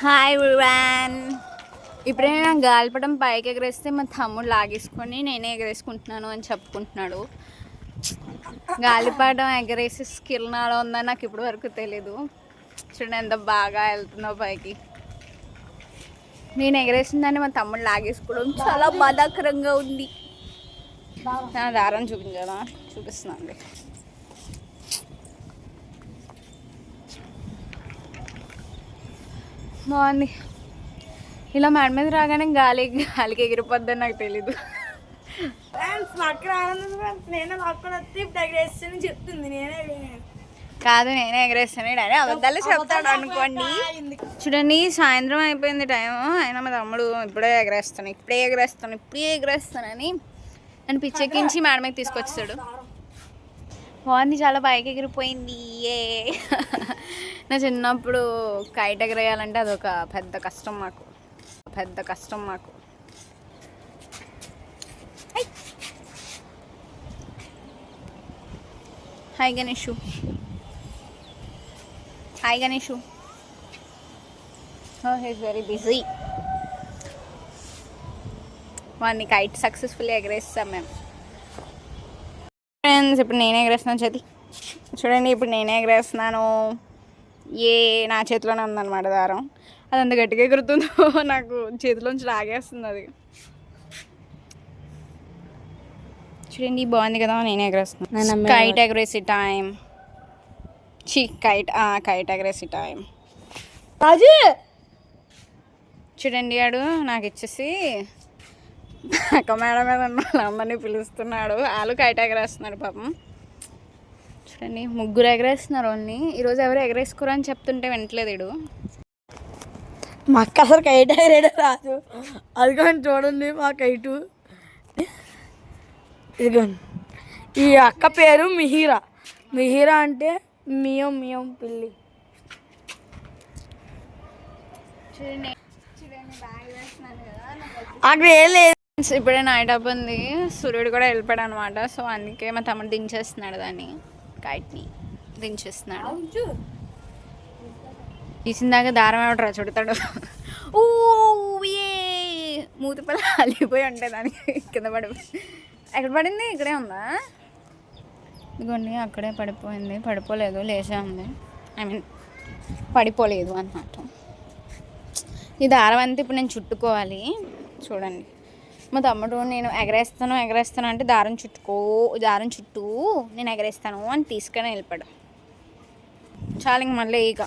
Hi everyone. ఇప్పుడే నేను గాలిపటం పైకి ఎగరేస్తే మా తమ్ముడు లాగేసుకొని నేనే ఎగరేసుకుంటున్నాను అని చెప్పుకుంటున్నాడు. గాలిపటం ఎగరేసి స్కిల్ నాలో ఉందని నాకు ఇప్పటి వరకు తెలీదు. చూడండి ఎంత బాగా వెళ్తుందో పైకి. నేను ఎగరేసిందని మా తమ్ముడు లాగేసుకోవడం చాలా బాధాకరంగా ఉంది. నా దారం చూపించాలా? చూపిస్తున్నాండి. బాగుంది. ఇలా మేడ మీద రాగానే గాలికి ఎగిరిపోద్దని నాకు తెలీదు. కాదు నేనే ఎగరేస్తాను డాడీ అబద్ధాలు చెప్తాడు అనుకోండి. చూడండి సాయంత్రం అయిపోయింది టైం, అయినా మా తమ్ముడు ఇప్పుడే ఎగరేస్తానని నన్ను పిచ్చెక్కించి మేడ మీద తీసుకొచ్చాడు. బాగుంది, చాలా పైకి ఎగిరిపోయింది. ఏ నా చిన్నప్పుడు కైట్ ఎగరేయాలంటే అదొక పెద్ద కష్టం మాకు. Hi Ganesh. He's very busy. వాడిని కైట్ సక్సెస్ఫుల్లీ ఎగరేస్తాం మేము. ఫ్రెండ్స్ ఇప్పుడు నేనే ఎగరేస్తున్నాను చేతి. చూడండి ఇప్పుడు నేనే ఎగరేస్తున్నాను. నా చేతిలోనే ఉందన్నమాట దారం. అది అంత గట్టిగా ఎగురుతుందో నాకు చేతిలోంచి లాగేస్తుంది అది. చూడండి బాగుంది కదా, నేనే ఎగరేస్తున్నాను. కైట్ ఎగరేసి టైం. కైట్ ఎగరేసి టైం. చూడండి వాడు నాకు ఇచ్చేసి పక్క మేడ మీద ఉన్న వాళ్ళందరినీ పిలుస్తున్నాడు. వాళ్ళు కైట్ ఎగరేస్తున్నారు పాపం. చూడండి ముగ్గురు ఎగరేస్తున్నారు ఓన్లీ. ఈరోజు ఎవరు ఎగరేసుకోరు అని చెప్తుంటే వింటలేదు వీడు. మా అక్క అసలు కైట్ ఎగరేయడం రాదు. అది కానీ చూడండి మా కైటు. ఇదిగోండి ఈ అక్క పేరు మిహిరా అంటే మియం పిల్లి. అక్కడ ఏం లేదు. ఇప్పుడే నైట్ అయిపోయింది, సూర్యుడు కూడా వెళ్ళిపోయాడు అనమాట. సో అందుకే మా తమ్ముడు దించేస్తున్నాడు, దాన్ని కైట్ని దించేస్తున్నాడు. తీసిందాక దారం ఏమంటారా చుడతాడు. మూతి పిల్ల అలిగిపోయి ఉంటాయి, దానికి కింద ఎక్కడ పడింది? ఇక్కడే ఉందా? ఇదిగోండి అక్కడే పడిపోలేదు, లేచే ఉంది. పడిపోలేదు అన్నమాట. ఈ దారం అంతా ఇప్పుడు నేను చుట్టుకోవాలి. చూడండి మా తమ్ముడు నేను ఎగరేస్తాను అంటే దారం చుట్టూ నేను ఎగరేస్తాను అని తీసుకొని వెళ్ళిపోయాడు. చాలా ఇంక మళ్ళీ ఇక